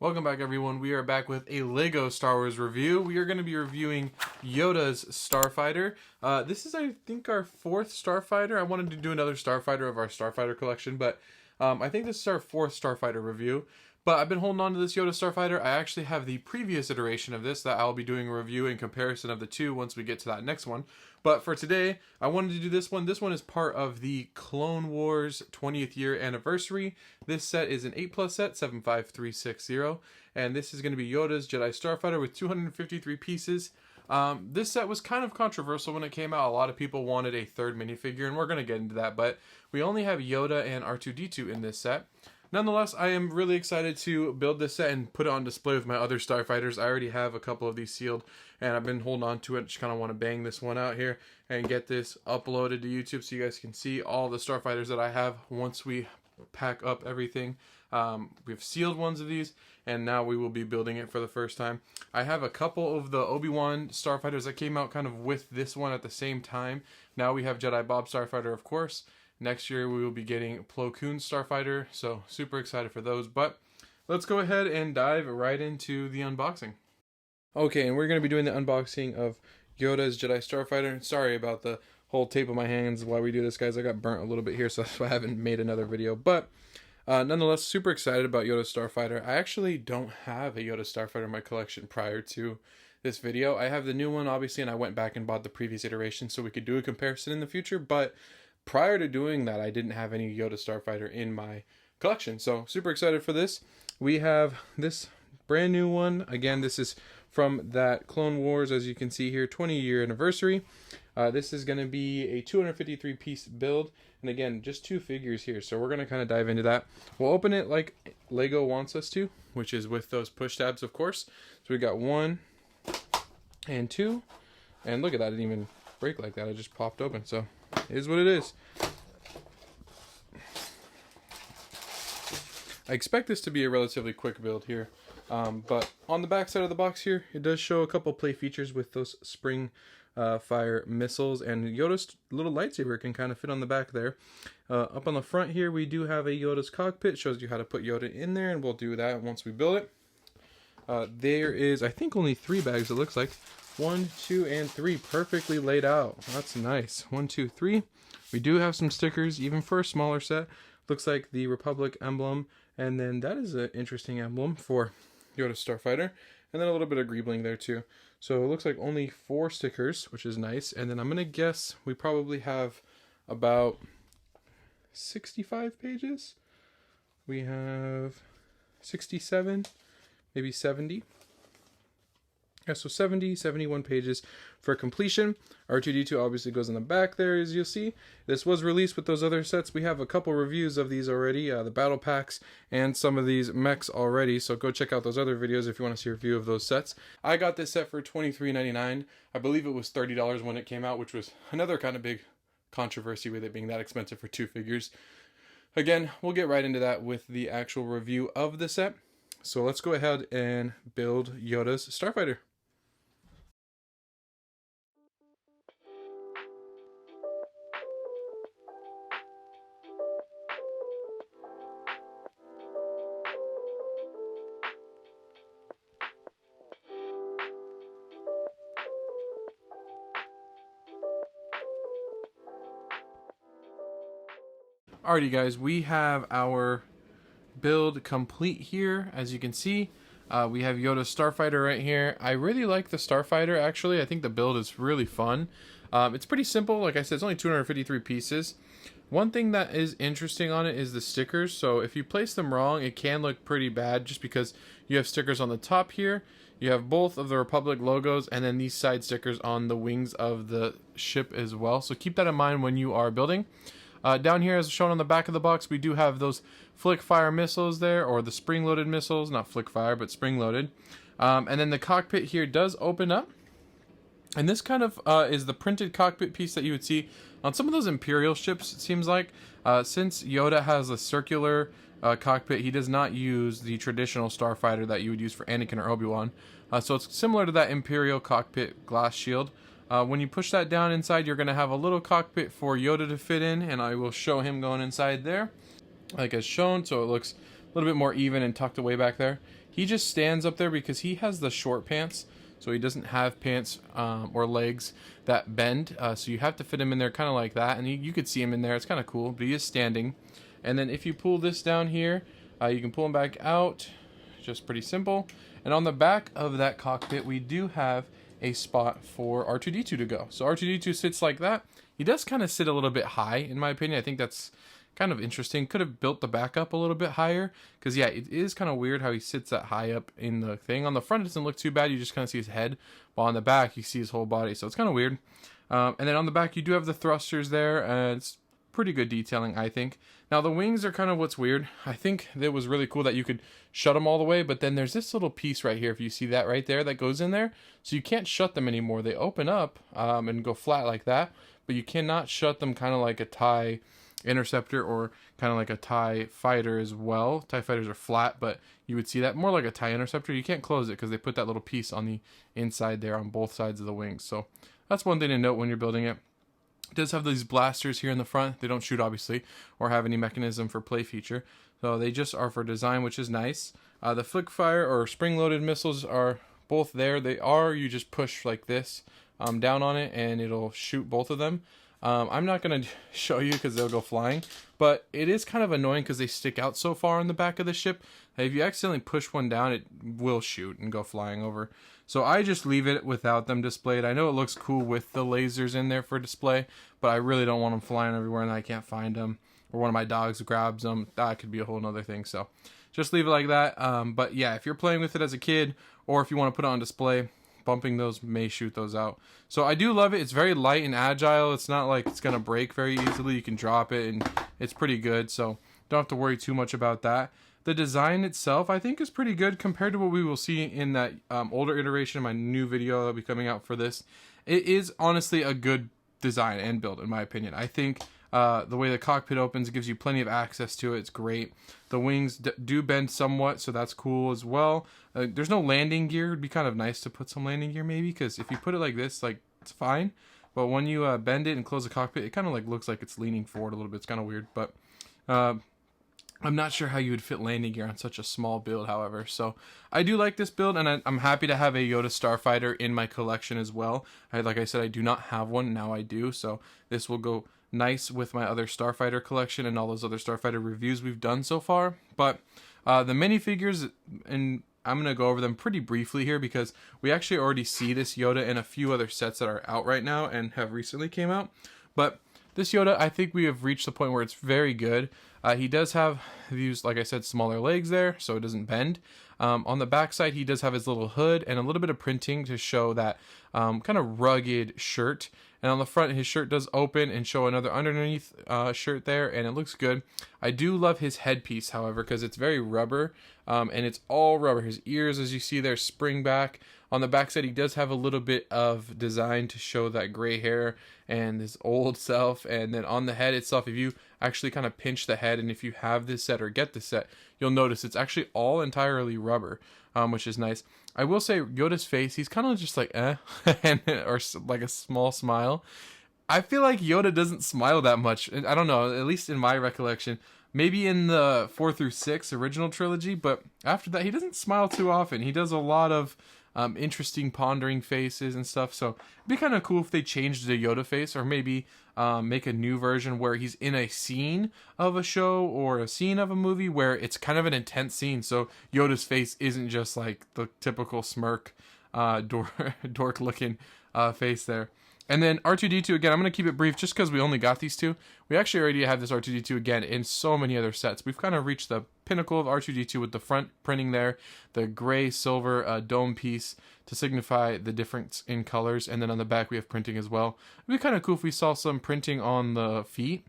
Welcome back, everyone. We are back with a Lego Star Wars review. We are going to be reviewing Yoda's Starfighter. This is, I think, our fourth Starfighter. I wanted to do another Starfighter of our Starfighter collection, but I think this is our fourth Starfighter review. But I've been holding on to this Yoda Starfighter. I actually have the previous iteration of this that I'll be doing a review in comparison of the two once we get to that next one. But for today, I wanted to do this one. This one is part of the Clone Wars 20th year anniversary. This set is an 8+ set, 75360, and this is going to be Yoda's Jedi Starfighter with 253 pieces. This set was kind of controversial when it came out. A lot of people wanted a third minifigure, and we're going to get into that, but we only have Yoda and R2-D2 in this set. Nonetheless, I am really excited to build this set and put it on display with my other Starfighters. I already have a couple of these sealed, and I've been holding on to it. Just kind of want to bang this one out here and get this uploaded to YouTube so you guys can see all the Starfighters that I have once we pack up everything. We've sealed ones of these, and now we will be building it for the first time. I have a couple of the Obi-Wan Starfighters that came out kind of with this one at the same time. Now we have Jedi Bob Starfighter, of course. Next year we will be getting Plo Koon Starfighter, so super excited for those. But let's go ahead and dive right into the unboxing. Okay, and we're going to be doing the unboxing of Yoda's Jedi Starfighter. Sorry about the whole tape on my hands while we do this, guys. I got burnt a little bit here, so that's why I haven't made another video. But nonetheless, super excited about Yoda's Starfighter. I actually don't have a Yoda Starfighter in my collection prior to this video. I have the new one, obviously, and I went back and bought the previous iteration so we could do a comparison in the future. But prior to doing that, I didn't have any Yoda Starfighter in my collection. So super excited for this. We have this brand new one. Again, this is from that Clone Wars, as you can see here, 20-year anniversary. This is going to be a 253 piece build. And again, just two figures here. So we're going to kind of dive into that. We'll open it like Lego wants us to, which is with those push tabs, of course. So we got 1 and 2. And look at that, it didn't even break like that. It just popped open. So it is what it is. I expect this to be a relatively quick build here, but on the back side of the box here, it does show a couple play features with those spring fire missiles, and Yoda's little lightsaber can kind of fit on the back there. Up on the front here, we do have a Yoda's cockpit. Shows you how to put Yoda in there, and we'll do that once we build it. There is, I think, only 3 bags, it looks like. 1, 2, and 3 perfectly laid out. That's nice. 1, 2, 3. We do have some stickers, even for a smaller set. Looks like the Republic emblem, and then that is an interesting emblem for Yoda Starfighter, and then a little bit of greebling there too. So it looks like only 4 stickers, which is nice. And then I'm gonna guess we probably have about 65 pages. We have 67, maybe 70. Yeah, so 70, 71 pages for completion. R2-D2 obviously goes in the back there, as you'll see. This was released with those other sets. We have a couple reviews of these already, the battle packs and some of these mechs already, so go check out those other videos if you want to see a review of those sets. I got this set for $23.99. I believe it was $30 when it came out, which was another kind of big controversy with it being that expensive for 2 figures. Again, we'll get right into that with the actual review of the set. So let's go ahead and build Yoda's Starfighter. Alrighty, guys, we have our build complete here. As you can see, we have Yoda's Starfighter right here. I really like the Starfighter, actually. I think the build is really fun. It's pretty simple. Like I said, it's only 253 pieces. One thing that is interesting on it is the stickers. So if you place them wrong, it can look pretty bad just because you have stickers on the top here. You have both of the Republic logos and then these side stickers on the wings of the ship as well. So keep that in mind when you are building. Down here, as shown on the back of the box, we do have those flick fire missiles there, or the spring-loaded missiles, not flick fire, but spring-loaded. And then the cockpit here does open up. And this kind of is the printed cockpit piece that you would see on some of those Imperial ships, it seems like. Since Yoda has a circular cockpit, he does not use the traditional Starfighter that you would use for Anakin or Obi-Wan. So it's similar to that Imperial cockpit glass shield. When you push that down inside, you're going to have a little cockpit for Yoda to fit in, and I will show him going inside there, like as shown, so it looks a little bit more even and tucked away back there. he just stands up there because he has the short pants. So he doesn't have pants or legs that bend. So you have to fit him in there kind of like that. And you could see him in there. It's kind of cool. But he is standing. And then if you pull this down here, you can pull him back out. Just pretty simple. And on the back of that cockpit, we do have a spot for R2-D2 to go. So R2-D2 sits like that. He does kind of sit a little bit high, in my opinion. I think that's kind of interesting. Could have built the back up a little bit higher, because yeah, it is kind of weird how he sits that high up in the thing. On the front, it doesn't look too bad. You just kind of see his head, while on the back, you see his whole body. So it's kind of weird. And then on the back, you do have the thrusters there, and it's pretty good detailing, I think. Now the wings are kind of what's weird. I think it was really cool that you could shut them all the way, but then there's this little piece right here, if you see that right there, that goes in there. So you can't shut them anymore. They open up and go flat like that, but you cannot shut them kind of like a TIE Interceptor or kind of like a TIE Fighter as well. TIE Fighters are flat, but you would see that more like a TIE Interceptor. You can't close it because they put that little piece on the inside there on both sides of the wings. So that's one thing to note when you're building it. It does have these blasters here in the front. They don't shoot, obviously, or have any mechanism for play feature. So they just are for design, which is nice. The flick fire or spring-loaded missiles are both there. You just push like this down on it, and it'll shoot both of them. I'm not going to show you because they'll go flying, but it is kind of annoying because they stick out so far on the back of the ship that if you accidentally push one down, it will shoot and go flying over. So I just leave it without them displayed. I know it looks cool with the lasers in there for display, but I really don't want them flying everywhere and I can't find them, or one of my dogs grabs them. That could be a whole nother thing. So just leave it like that. But yeah, if you're playing with it as a kid, or if you want to put it on display, bumping those may shoot those out. So I do love it. It's very light and agile. It's not like it's gonna break very easily. You can drop it and it's pretty good, so don't have to worry too much about that. The design itself, I think, is pretty good compared to what we will see in that older iteration of my new video that'll be coming out for this. It is honestly a good design and build, in my opinion. I think the way the cockpit opens, it gives you plenty of access to it. It's great. The wings do bend somewhat, so that's cool as well. There's no landing gear. It'd be kind of nice to put some landing gear maybe, because if you put it like this, like, it's fine. But when you bend it and close the cockpit, it kind of like looks like it's leaning forward a little bit. It's kind of weird, but I'm not sure how you would fit landing gear on such a small build, however. So I do like this build, and I'm happy to have a Yoda Starfighter in my collection as well. Like I said, I do not have one. Now I do, so this will go nice with my other Starfighter collection and all those other Starfighter reviews we've done so far. But the minifigures, and I'm going to go over them pretty briefly here because we actually already see this Yoda in a few other sets that are out right now and have recently came out. But this Yoda, I think we have reached the point where it's very good. He does have these, like I said, smaller legs there, so it doesn't bend. On the back side, he does have his little hood and a little bit of printing to show that kind of rugged shirt. And on the front, his shirt does open and show another underneath shirt there, and it looks good. I do love his headpiece, however, because it's very rubber, and it's all rubber. His ears, as you see there, spring back. On the back side, he does have a little bit of design to show that gray hair and his old self. And then on the head itself, if you actually kind of pinch the head, and if you have this set or get this set, you'll notice it's actually all entirely rubber, which is nice. I will say Yoda's face, he's kind of just like, and, or like a small smile. I feel like Yoda doesn't smile that much. I don't know, at least in my recollection. Maybe in the 4 through 6 original trilogy, but after that, he doesn't smile too often. He does a lot of interesting pondering faces and stuff, so it'd be kind of cool if they changed the Yoda face, or maybe make a new version where he's in a scene of a show or a scene of a movie where it's kind of an intense scene, so Yoda's face isn't just like the typical smirk dork looking face there. And then R2-D2, again, I'm going to keep it brief just because we only got these two. We actually already have this R2-D2 again in so many other sets. We've kind of reached the pinnacle of R2-D2 with the front printing there, the gray silver dome piece to signify the difference in colors, and then on the back we have printing as well. It'd be kind of cool if we saw some printing on the feet.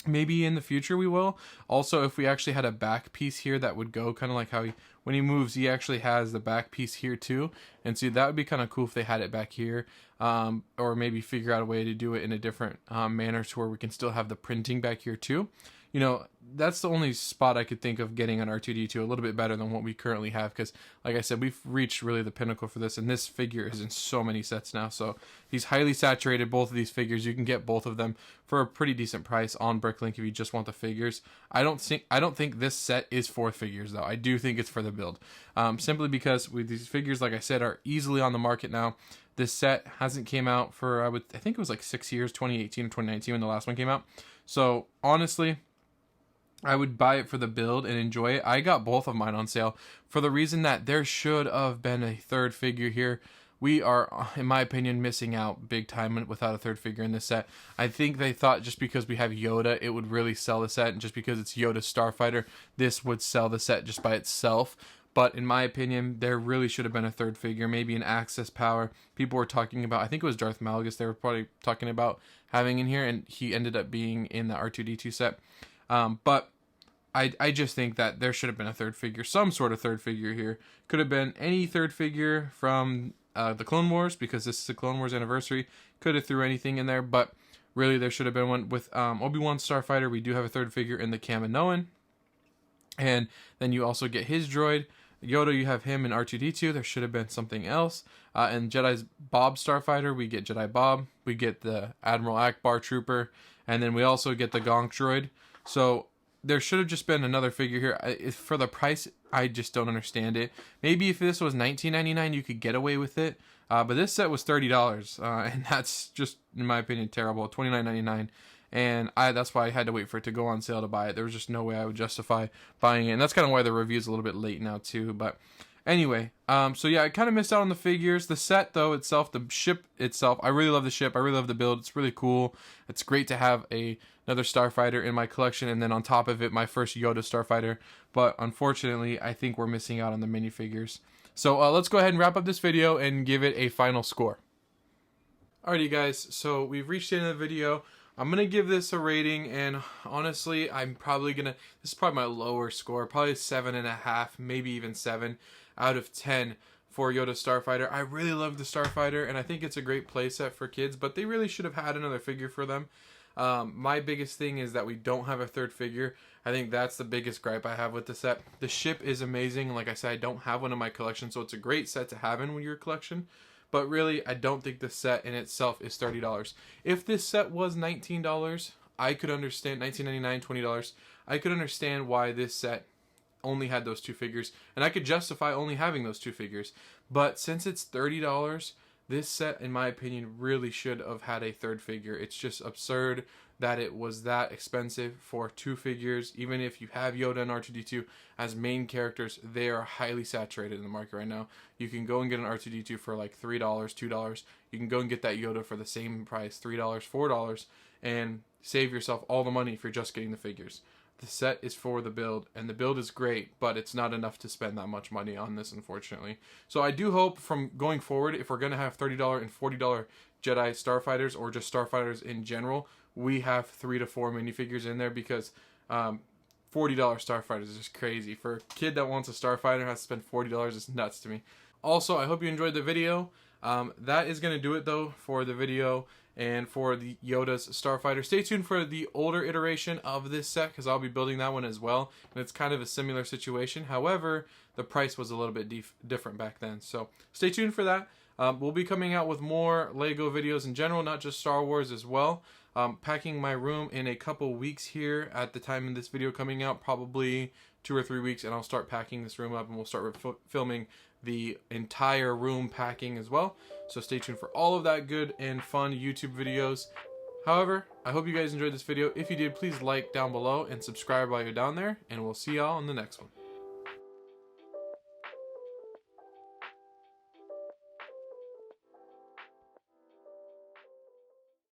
Maybe in the future we will. Also, if we actually had a back piece here that would go kind of like how when he moves, he actually has the back piece here too. And so that would be kind of cool if they had it back here. Or maybe figure out a way to do it in a different manner to where we can still have the printing back here too. you know, that's the only spot I could think of getting an R2-D2 a little bit better than what we currently have, because like I said, we've reached really the pinnacle for this, and this figure is in so many sets now. So he's highly saturated, both of these figures. You can get both of them for a pretty decent price on Bricklink if you just want the figures. I don't think this set is for figures though. I do think it's for the build, simply because with these figures, like I said, are easily on the market now. This set hasn't came out for I think it was like 6 years, 2018 or 2019 when the last one came out. So honestly, I would buy it for the build and enjoy it. I got both of mine on sale for the reason that there should have been a third figure here. We are, in my opinion, missing out big time without a third figure in this set. I think they thought just because we have Yoda, it would really sell the set, and just because it's Yoda's Starfighter, this would sell the set just by itself. But in my opinion, there really should have been a third figure, maybe an Access Power. People were talking about, I think it was Darth Malgus, they were probably talking about having in here, and he ended up being in the R2-D2 set. But I just think that there should have been a third figure, some sort of third figure here. Could have been any third figure from the Clone Wars, because this is the Clone Wars anniversary. Could have threw anything in there, but really there should have been one with Obi-Wan Starfighter. We do have a third figure in the Kaminoan, and then you also get his droid. Yoda, you have him in R2-D2. There should have been something else. And Jedi's Bob Starfighter, we get Jedi Bob. We get the Admiral Akbar Trooper. And then we also get the Gonk droid. So there should have just been another figure here. For the price, I just don't understand it. Maybe if this was $19.99, you could get away with it. But this set was $30. And that's just, in my opinion, terrible. $29.99. And that's why I had to wait for it to go on sale to buy it. There was just no way I would justify buying it. And that's kind of why the review's a little bit late now too. But anyway, so yeah, I kind of missed out on the figures. The set though itself, the ship itself, I really love the ship. I really love the build. It's really cool. It's great to have another Starfighter in my collection. And then on top of it, my first Yoda Starfighter. But unfortunately, I think we're missing out on the minifigures. So let's go ahead and wrap up this video and give it a final score. Alrighty guys, so we've reached the end of the video. I'm going to give this a rating, and honestly, I'm probably going to, this is probably my lower score, probably 7.5, maybe even 7 out of 10 for Yoda Starfighter. I really love the Starfighter, and I think it's a great playset for kids, but they really should have had another figure for them. My biggest thing is that we don't have a third figure. I think that's the biggest gripe I have with the set. The ship is amazing. Like I said, I don't have one in my collection, so it's a great set to have in your collection. But really, I don't think the set in itself is $30. If this set was $19, I could understand, $19.99, $20, I could understand why this set only had those two figures. And I could justify only having those two figures. But since it's $30, this set, in my opinion, really should have had a third figure. It's just absurd that it was that expensive for two figures. Even if you have Yoda and R2-D2 as main characters, they are highly saturated in the market right now. You can go and get an R2-D2 for like $3, $2. You can go and get that Yoda for the same price, $3, $4, and save yourself all the money if you're just getting the figures. The set is for the build, and the build is great, but it's not enough to spend that much money on this, unfortunately. So I do hope from going forward, if we're going to have $30 and $40 Jedi Starfighters, or just Starfighters in general, we have 3 to 4 minifigures in there, because $40 Starfighters is just crazy. For a kid that wants a Starfighter and has to spend $40, it's nuts to me. Also, I hope you enjoyed the video. That is going to do it, though, for the video and for the Yoda's Starfighter. Stay tuned for the older iteration of this set, because I'll be building that one as well. And it's kind of a similar situation. However, the price was a little bit different back then. So stay tuned for that. We'll be coming out with more LEGO videos in general, not just Star Wars as well. Packing my room in a couple weeks here at the time of this video coming out, probably 2 or 3 weeks, and I'll start packing this room up, and we'll start filming the entire room packing as well. So stay tuned for all of that good and fun YouTube videos. However, I hope you guys enjoyed this video. If you did, please like down below and subscribe while you're down there, and we'll see y'all in the next one.